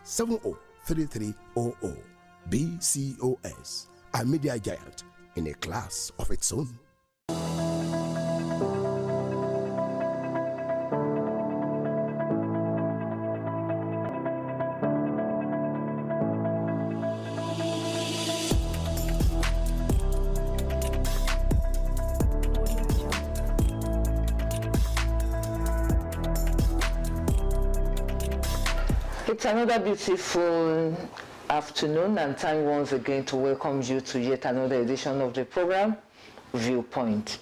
703300. BCOS, a media giant in a class of its own. It's another beautiful afternoon and time once again to welcome you to yet another edition of the program, Viewpoint.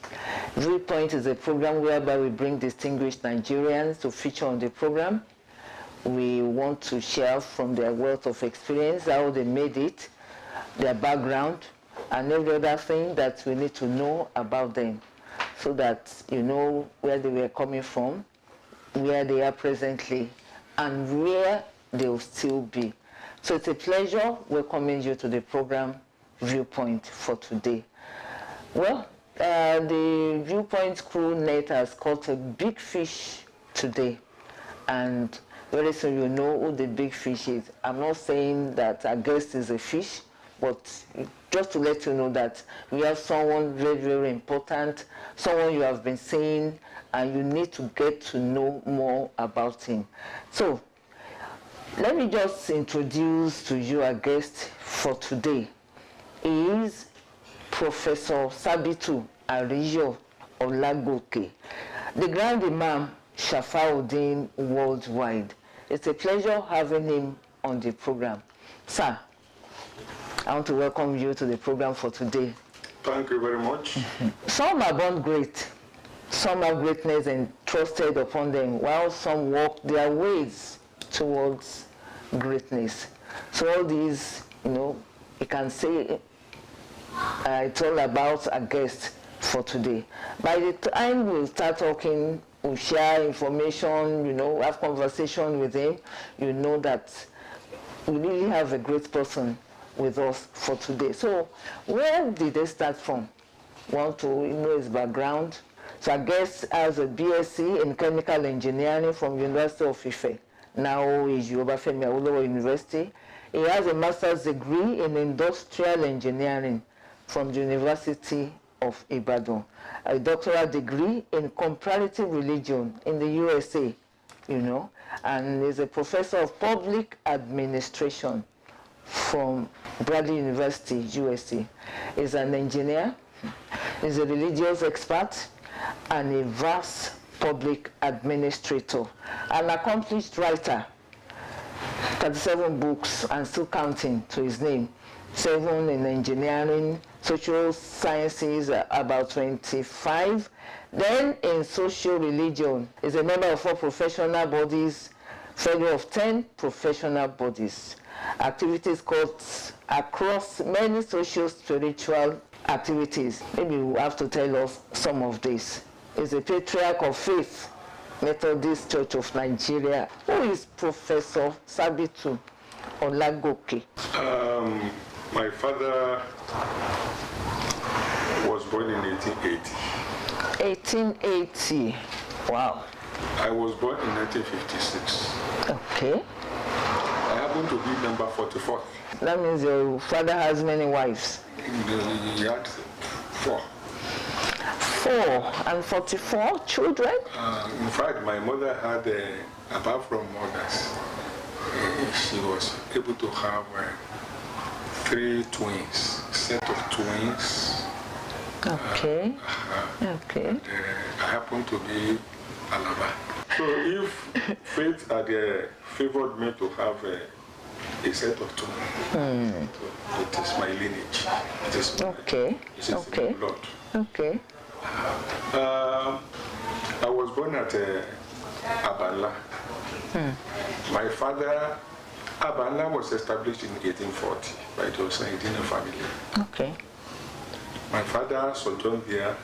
Viewpoint is a program whereby we bring distinguished Nigerians to feature on the program. We want to share from their wealth of experience, how they made it, their background, and every other thing that we need to know about them so that you know where they were coming from, where they are presently, and where they will still be. So it's a pleasure welcoming you to the program Viewpoint for today. Well, the Viewpoint crew net has caught a big fish today, and very soon you know who the big fish is. I'm not saying that our guest is a fish, but just to let you know that we have someone very, very important, someone you have been seeing, and you need to get to know more about him. So, let me just introduce to you our guest for today. He is Professor Sabitu Ariyo Olagoke, the Grand Imam Shafauddin Worldwide. It's a pleasure having him on the program. Sir, I want to welcome you to the program for today. Thank you very much. Some are born great. Some have greatness entrusted upon them, while some walk their ways towards greatness. So all these, you can say it's all about a guest for today. By the time we'll start talking, we'll share information, have conversation with him, you know that we really have a great person with us for today. So where did they start from? Want to know his background? So our guest has a BSc in Chemical Engineering from University of Ife. Now is Obafemi Awolowo University. He has a master's degree in Industrial Engineering from the University of Ibadan. A doctoral degree in Comparative Religion in the USA, and is a professor of Public Administration from Bradley University, USA. He's an engineer, he's a religious expert, and a vast public administrator, an accomplished writer, 37 books and still counting to his name, 7 in engineering, social sciences, about 25. Then in social religion, is a member of 4 professional bodies, fellow of 10 professional bodies. Activities across many social spiritual activities. Maybe you have to tell us some of this. He's a patriarch of faith, Methodist Church of Nigeria. Who is Professor Sabitu Olagoke? My father was born in 1880. 1880. Wow. I was born in 1956. Okay. I happen to be number 44. That means your father has many wives. He had 4. 4 and 44 children? In fact, my mother had, apart from others, she was able to have 3 twins, set of twins. Okay. Okay. I happen to be Alaba. So if fate had favored me to have a set of twins, it is my lineage. It is my, okay. It is okay. my blood. Okay. I was born at Abanla. My father, Abanla was established in 1840 by the Osaidina family. Okay. My father sojourned there.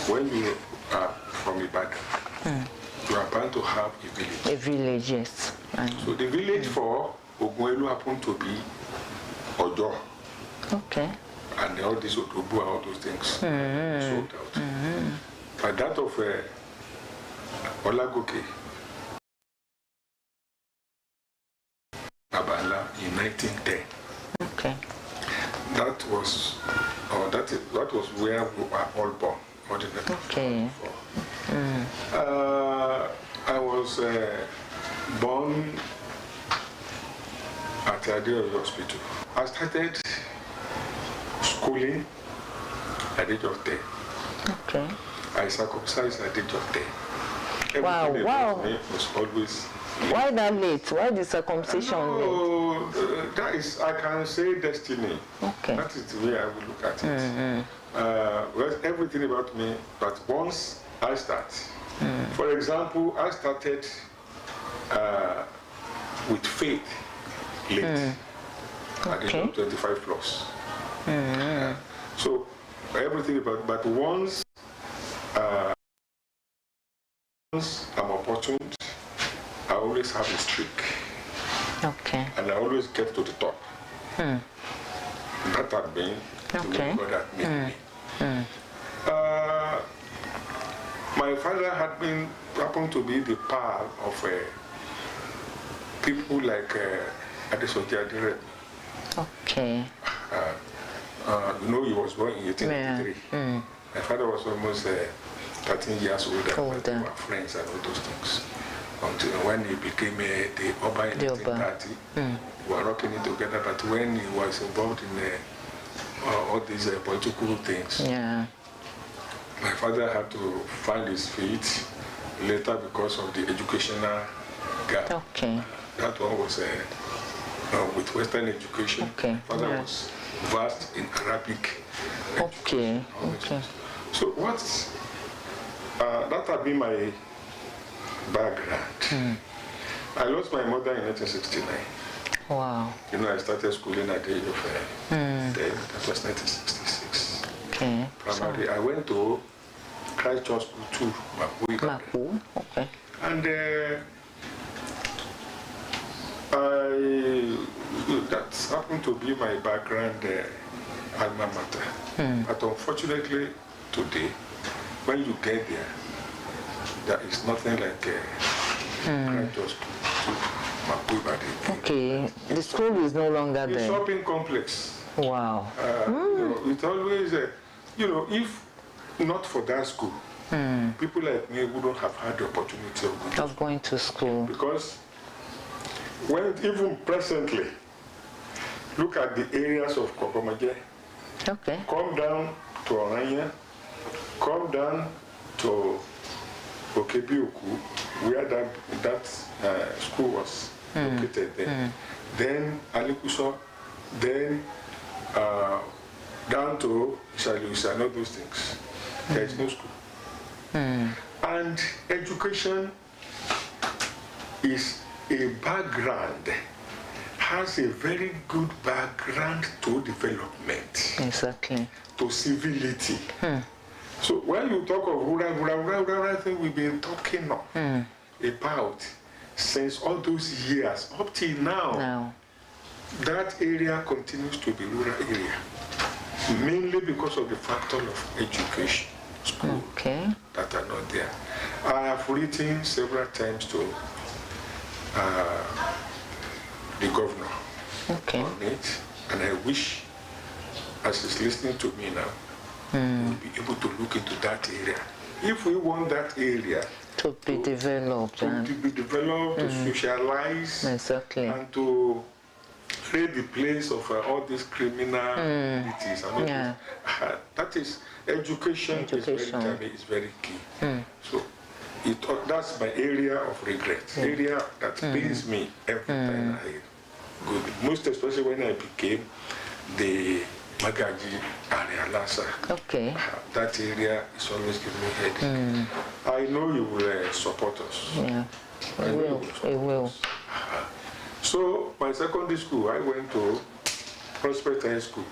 When you are from Ibadan, you are bound to have a village. A village, yes. So the village for Ogunelu happened to be Ojo. Okay. And all this Otobu, all those things sold out. But that of Olagoke, Abala in 1910. Okay. That was where we were all born. Okay. I was born at the Adeoyo Hospital. I started schooling at the age of 10. Okay. I circumcised at the age of 10. Everything Wow. Me was always late. Why that late? Why the circumcision late? That is, I can say, destiny. Okay. That is the way I will look at it. Well, everything about me, but once I start, for example, I started with faith late at the age of 25 plus. So everything about, but once I'm opportune, I always have a streak. Okay. And I always get to the top. That had been the way God had made me. My father happened to be the pal of people like Adesoji Adiremi. Okay. He was born in 1883. My father was almost 13 years older. They were friends and all those things. Until when he became the Oba in 1930, we were rocking it together. But when he was involved in all these political things, my father had to find his feet later because of the educational gap. Okay. That one was with Western education. Okay. My father was vast in Arabic. Okay. Okay. So what's that had been my background. I lost my mother in 1969. Wow. I started schooling at the age of 10. That was 1966. Okay. Primarily, so I went to Christ Church School too, Mapu. Okay. And that happened to be my background alma mater. But unfortunately, today, when you get there, there is nothing like Christ Church School to Mapu. Okay, the school is no longer there. The shopping complex. Wow. It's always, if not for that school, people like me wouldn't have had the opportunity of going to school. Because when even presently, look at the areas of Kokomaje. Okay. Come down to Orania, come down to Okebioku, where that school was located there. Then Alikuso, then down to Isaluisa and all those things. There is no school. And education is a background, has a very good background to development. Exactly. To civility. So when you talk of rural thing we've been talking about since all those years up till now, that area continues to be rural area, mainly because of the factor of education, school that are not there. I have written several times to the governor on it, and I wish, as he's listening to me now, we'll be able to look into that area. If we want that area to be developed, to socialize, and to create the place of all these criminalities, and that is education. Is very key. So that's my area of regret, area that pains me every time I go. Most especially when I became the Magaji Arialasa. Okay. That area is always giving me headache. I know you will support us. Yeah, it will. So my secondary school, I went to Prospect High School.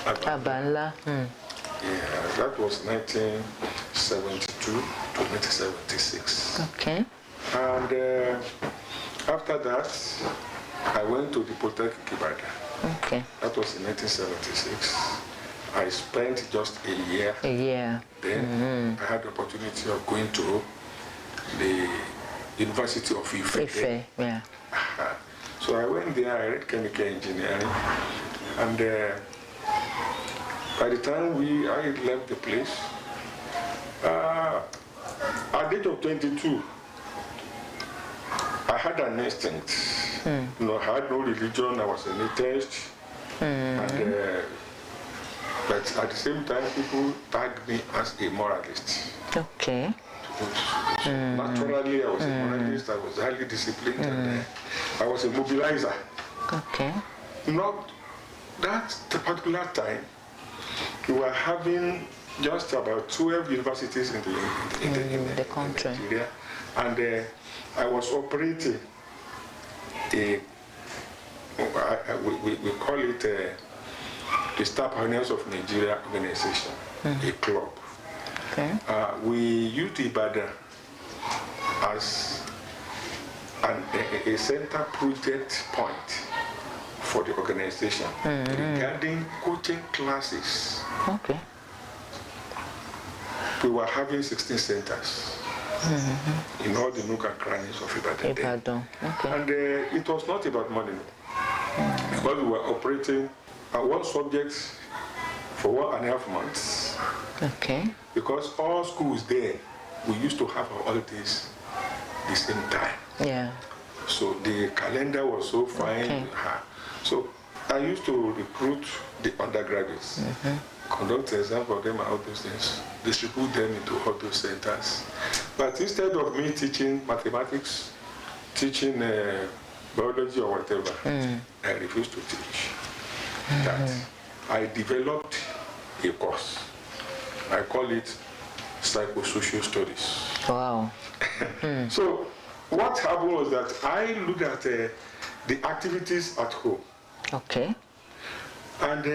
Abala. Yeah, that was 1972 to 1976. Okay. And after that, I went to the Polytechnic Ibadan. Okay. That was in 1976. I spent just a year. Then I had the opportunity of going to the University of Ife. So I went there, I read chemical engineering, and by the time I left the place, at the age of 22, I had an instinct. You know, I had no religion, I was an atheist, and, but at the same time, people tagged me as a moralist. Okay. Naturally, I was a moralist, I was highly disciplined, and I was a mobilizer. Okay. Not that particular time, we were having just about 12 universities in the country. In Nigeria, and I was operating we call it the Star Pioneers of Nigeria organization, a club. Okay. We used Ibadan as a center project point for the organization regarding coaching classes. Okay. We were having 16 centers in all the nook and crannies of Ibadan. Okay. And it was not about money, because we were operating one subject for 1.5 months. Okay. Because all schools there, we used to have our holidays the same time. Yeah. So the calendar was so fine. Okay. So I used to recruit the undergraduates, conduct exams for them and all those things, distribute them into all those centers. But instead of me teaching mathematics, teaching biology or whatever, I refused to teach that. I developed a course. I call it psychosocial studies. Wow. So what happened was that I looked at the activities at home. Okay. And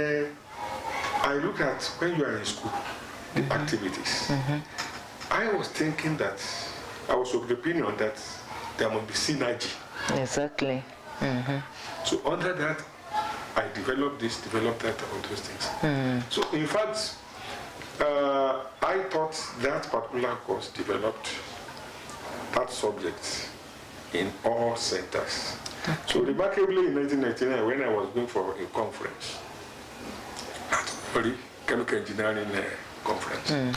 I looked at when you are in school, the activities. I was thinking that, I was of the opinion that there must be synergy. Exactly. So under that, I developed this, developed that, all those things. So in fact, I thought that particular course developed that subject in all centers. So remarkably, in 1999, when I was going for a conference, chemical engineering conference,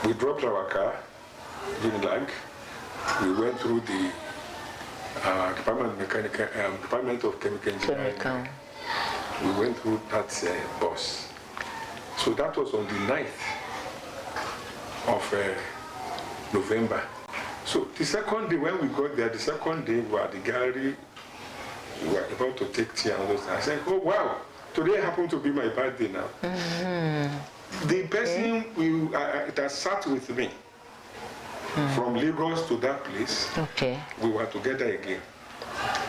we dropped our car, Unilag. We went through the Department of Chemical Engineering. We went through that bus. So that was on the 9th of November. So the second day, when we got there, the second day, we were at the gallery, we were about to take tea and all those things. I said, oh wow, today happened to be my birthday now. The person that sat with me from Lagos to that place, we were together again.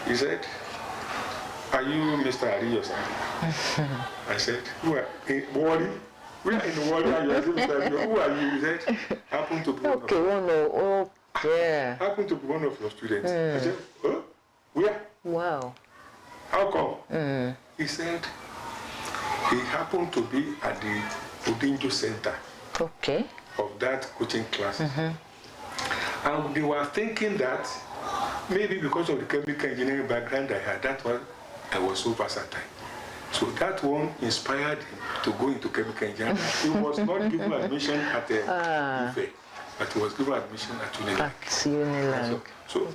He said, are you Mr. Ariyosa? I said, who are Wally? We are in the Wally, and you are Mr. Ariyosa. Who are you? He said, happen to be happened to be one of your students. I said, oh, where? Wow. How come? He said, he happened to be at the Odinjo Center of that coaching classes. And they were thinking that maybe because of the chemical engineering background I had, that one, I was so versatile. So that one inspired him to go into chemical engineering. He was not given admission at Ife, but he was given admission at Unilag. So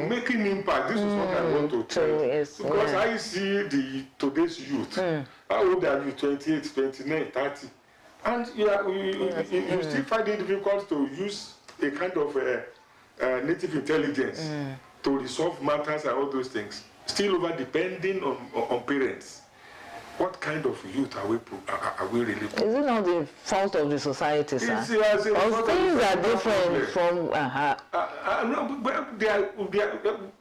making impact, this is what I want to tell you. Because I see today's youth. How old are you? 28, 29, 30. And you still find it difficult to use a kind of native intelligence to resolve matters and all those things. Still over depending on parents. What kind of youth are we really? Is it not the fault of the society, sir? Things are different from.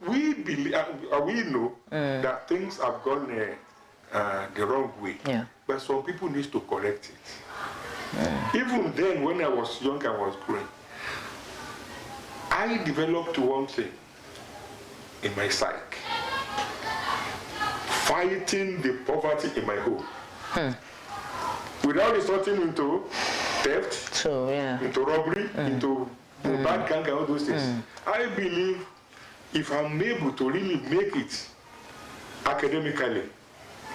We believe, we know that things have gone the wrong way. Yeah. But some people need to correct it. Even then, when I was young and was growing, I developed one thing in my psyche. Fighting the poverty in my home. Without resorting into theft, into robbery, into bad gang and all those things. I believe if I'm able to really make it academically,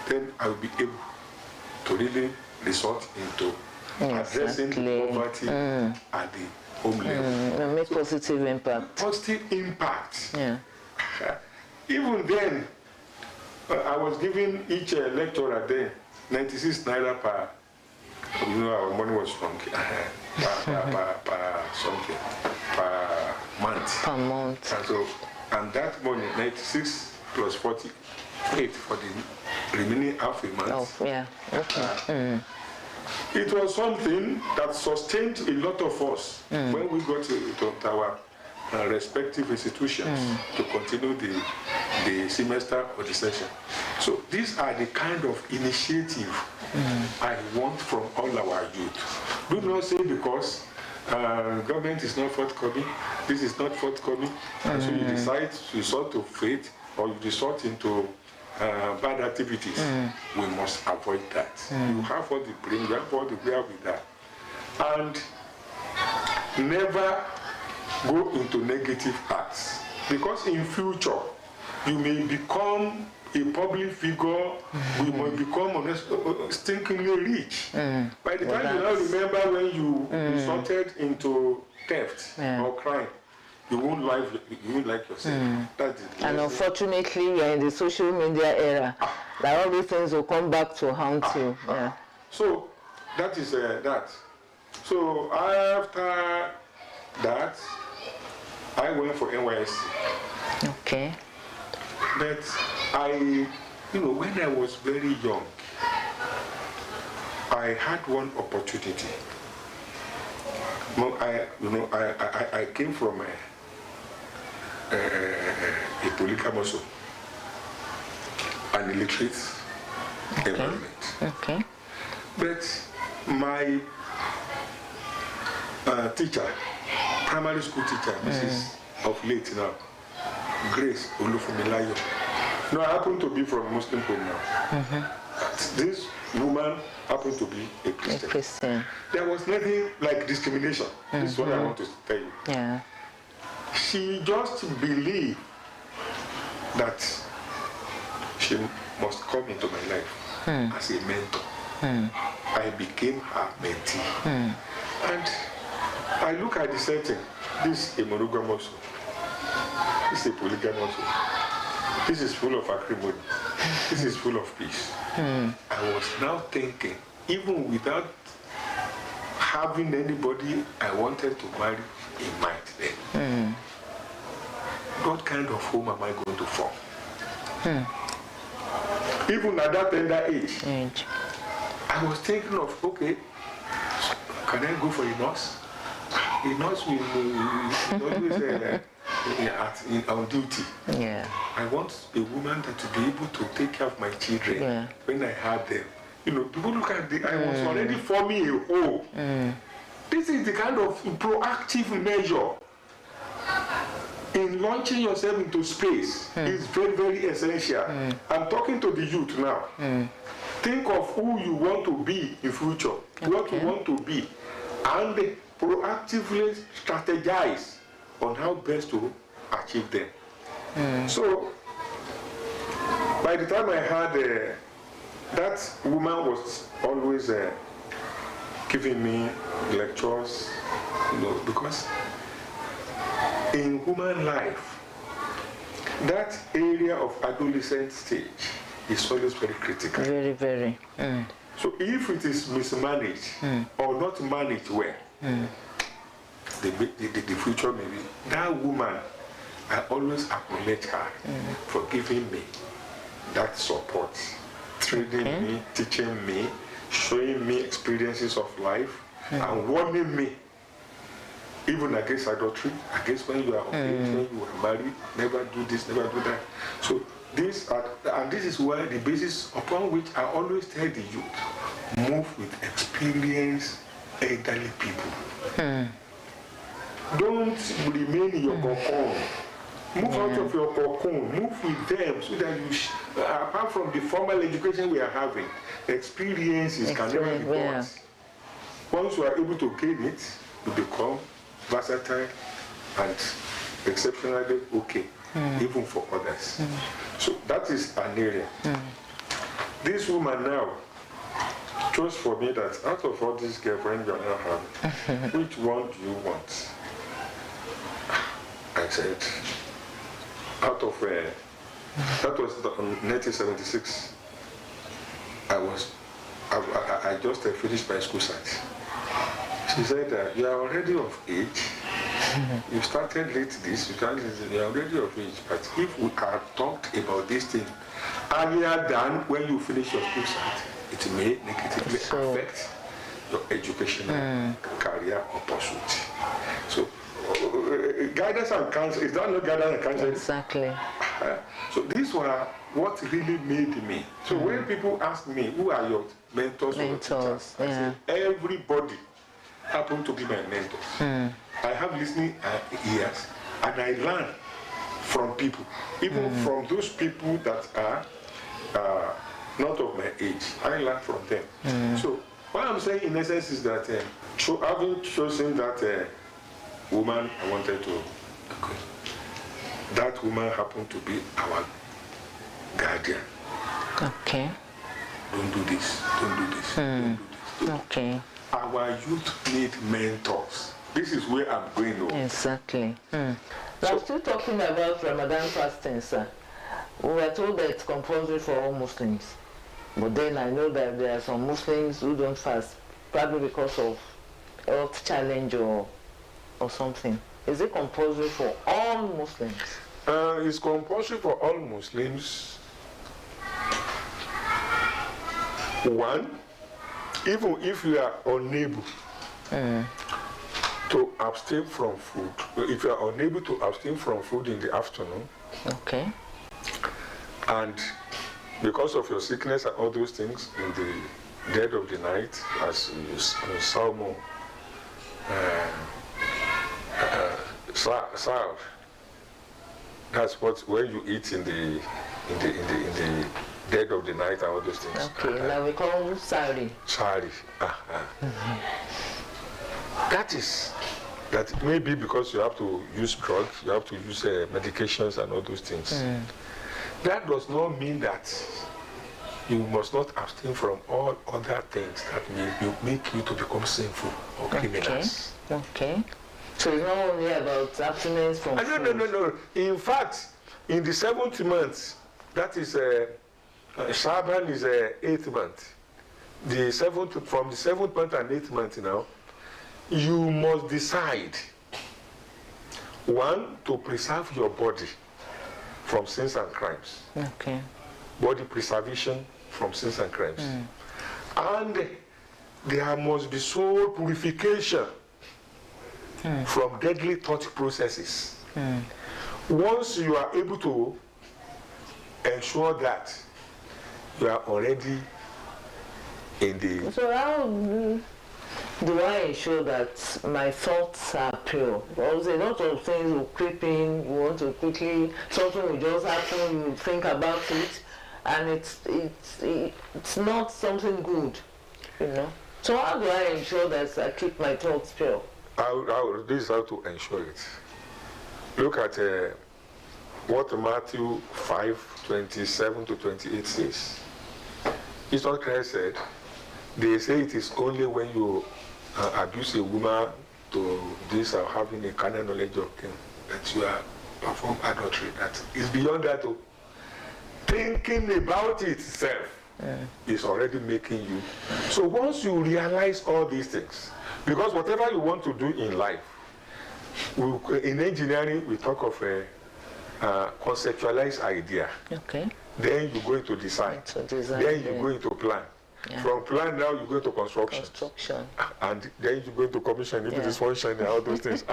then I will be able to really resort into addressing the poverty at the home level. Make positive impact. Positive impact. Yeah. Even then, I was giving each lecturer then 96 naira per, our money was from per something, per month. Per month. And that money, 96 plus 48 for the remaining half a month. Oh, yeah. Okay. It was something that sustained a lot of us when we got to our respective institutions to continue the semester or the session. So these are the kind of initiative I want from all our youth. Do not say because government is not forthcoming, this is not forthcoming, and so you decide to resort to faith or you resort into bad activities. We must avoid that. You have all the brain, you have all the way with that. And never go into negative acts. Because in future, you may become a public figure, we might become stinkingly rich. By the time you now remember when you resorted into theft or crime, you won't like yourself. That's it. And unfortunately, we are in the social media era. Like all these things will come back to haunt you. Yeah. So that is that. So after that, I went for NYSC. Okay. But when I was very young, I had one opportunity. I came from a polygamous, an illiterate environment. Okay. But my teacher, primary school teacher, Mrs. of late now, Grace Olufumilayo. I happen to be from Muslim home now. This woman happened to be a Christian. There was nothing like discrimination. This is what I want to tell you. Yeah. She just believed that she must come into my life as a mentor. I became her mentee. And I look at the setting. This is a monogamous. This is a polygamous. This is full of acrimony. This is full of peace. I was now thinking, even without having anybody I wanted to marry in mind then, what kind of home am I going to form? Even at that tender age, I was thinking of, okay, can I go for a nurse? A nurse will always on duty. Yeah. I want a woman that to be able to take care of my children when I have them. People look at I was already forming a home. This is the kind of proactive measure in launching yourself into space is very, very essential. I'm talking to the youth now. Think of who you want to be in future, what you want to be, and proactively strategize on how best to achieve them. So, by the time I had that woman was always giving me lectures, because in human life, that area of adolescent stage is always very critical. Very, very. So if it is mismanaged or not managed well, the future may be. That woman, I always acknowledge her for giving me that support, training me, teaching me, showing me experiences of life, and warning me, even against adultery, against when you are of age, when you are married, never do this, never do that. So this is why the basis upon which I always tell the youth, move with experienced elderly people. Don't remain in your cocoon. Move out of your cocoon. Move with them so that you, apart from the formal education we are having, experiences can never be bought. Once you are able to gain it, you become versatile and exceptionally okay. even for others. So that is an area. This woman now chose for me that out of all these girlfriends you are now having, which one do you want? I said, out of that was 1976. I just finished my school science. She said, you are already of age. You started late this, you are already of age. But if we had talked about this thing earlier than when you finish your school science, it may negatively affect your educational career or pursuit. So, guidance and counsel, is that not guidance and counsel? Exactly. So these were what really made me. So when people ask me, who are your mentors? Or teachers, I say, everybody happened to be my mentors. I have listening ears, and I learn from people, even from those people that are not of my age. I learn from them. So what I'm saying in essence is that having chosen that woman I wanted to, that woman happened to be our guardian. Okay. Don't do this, don't do this, don't do this. Okay. Our youth need mentors. This is where I'm going over. Exactly. I'm still talking about Ramadan fasting, sir. We were told that it's compulsory for all Muslims. But then I know that there are some Muslims who don't fast, probably because of health challenge or something. Is it compulsory for all Muslims? It's compulsory for all Muslims. One, even if you are unable to abstain from food, if you are unable to abstain from food in the afternoon, okay, and because of your sickness and all those things, in the dead of the night, as Psalm Sal, that's when you eat in the dead of the night and all those things. Okay, now we call Sari. Sari. That may be because you have to use drugs, you have to use medications and all those things. That does not mean that you must not abstain from all other things that may make you to become sinful or criminals. Okay. So it's not only about abstinence from food. No. In fact, in the 7th month, that is Shaban is 8th month. From the 7th month and 8th month now, you must decide, one, to preserve your body from sins and crimes. Okay. Body preservation from sins and crimes. And there must be soul purification from deadly thought processes. Once you are able to ensure that, you are already in the... So how do I ensure that my thoughts are pure? Because a lot of things will creep in, you want to quickly, something will just happen, you think about it, and it's not something good, you know. So how do I ensure that I keep my thoughts pure? This is how to ensure it. Look at what Matthew 5:27 to 28 says. Jesus Christ said, they say it is only when you abuse a woman to this or having a carnal knowledge of him that you are perform adultery. That is beyond that. Thinking about it itself is already making you. So once you realize all these things, because whatever you want to do in life, in engineering we talk of a conceptualized idea. Okay. Then you go into design. Then you go into plan. Yeah. From plan now you go to construction. And then you go into commission, if it is functioning, all those things.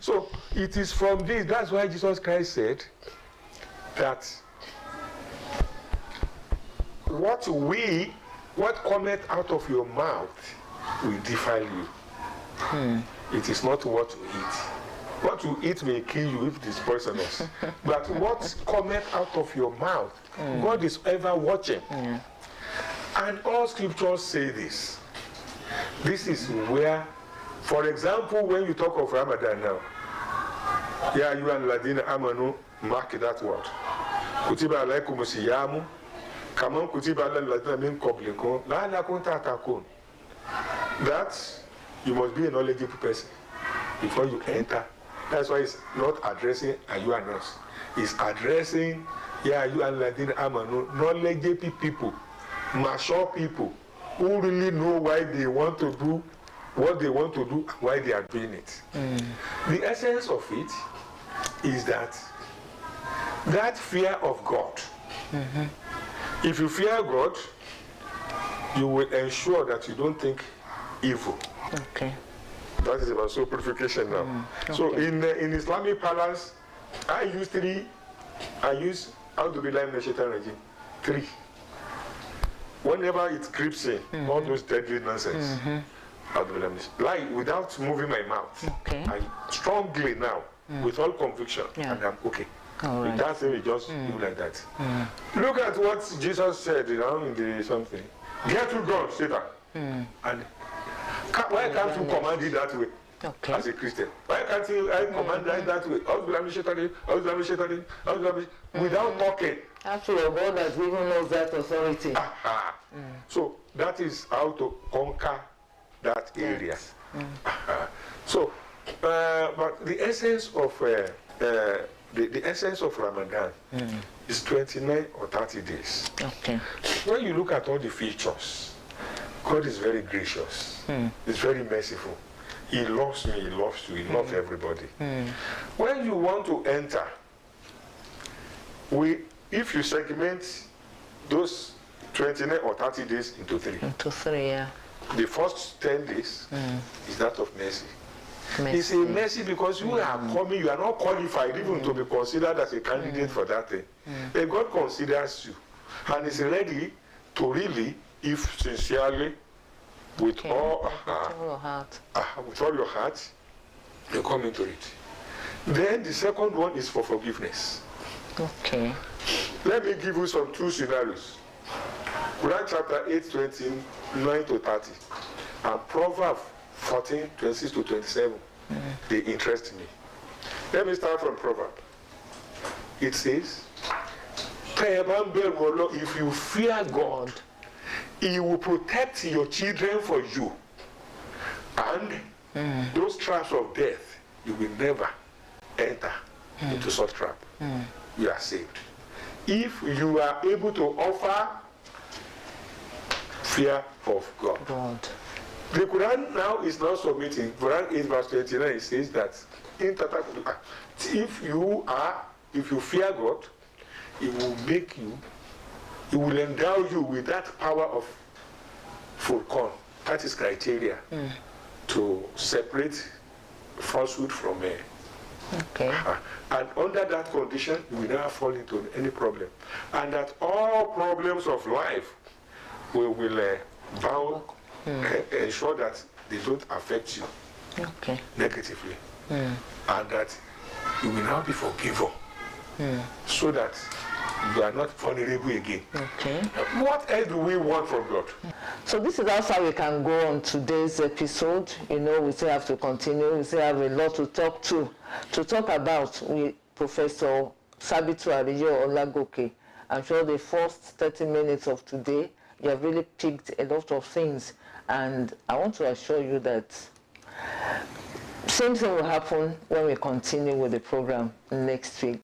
So it is from this, that's why Jesus Christ said that what cometh out of your mouth will defile you. It is not what you eat. What you eat may kill you if it is poisonous. But what cometh out of your mouth, God is ever watching. And all scriptures say this. This is where, for example, when you talk of Ramadan now, Ya ayyuhal ladina amanu, mark that word. Kutiba alaykum siyamu, kaman kutiba alal ladina min qablikum la'allakum tattaqun. That you must be a knowledgeable person before you enter. That's why it's not addressing you and us. It's addressing Ya ayyuhal ladina amanu, knowledgeable people, mature people who really know why they want to do what they want to do and why they are doing it. The essence of it is that fear of God. If you fear God, you will ensure that you don't think evil. Okay. That is about soul purification now. Okay. So in Islamic balance, I use how to be like the Shaitan regime. 3. Whenever it creeps in, all those deadly nonsense, like without moving my mouth. Okay. I strongly now, with all conviction, and I'm okay. All right. That's it, we just do like that. Look at what Jesus said, in the something. Get to God, Satan. And why can't you command it that way? Okay. As a Christian, why can't you command that way? Without talking. Actually, your God that even knows that authority. So that is how to conquer that area. So, but the essence of the essence of Ramadan is 29 or 30 days. Okay. When you look at all the features, God is very gracious. He's very merciful. He loves me, he loves you, he loves everybody. When you want to enter, if you segment those 29 or 30 days into 3. Into 3, yeah. The first 10 days is that of mercy. It's a mercy because you are coming, you are not qualified even to be considered as a candidate for that thing. Then God considers you and is ready to really, if sincerely, with all your heart, you come into it. Then the second one is for forgiveness. Okay. Let me give you some 2 scenarios. Quran chapter 8, 29 to 30, and Proverbs 14, 26 to 27. They interest me. Let me start from Proverbs. It says, if you fear God, He will protect your children for you. And those traps of death, you will never enter into such trap. You are saved. If you are able to offer fear of God. The Quran now is not submitting. Quran 8 verse 29, it says that if you fear God, He will make you, He will endow you with that power of Furqan. That is criteria to separate falsehood from Okay. And under that condition, you will never fall into any problem. And that all problems of life will ensure that they don't affect you negatively. And that you will now be forgiven. So that you are not vulnerable again. Okay. What else do we want from God? So this is how we can go on today's episode. You know, we still have to continue. We still have a lot to talk about with Professor Sabitu Ariyo Olagoke. I'm sure the first 30 minutes of today, you have really picked a lot of things. And I want to assure you that same thing will happen when we continue with the program next week.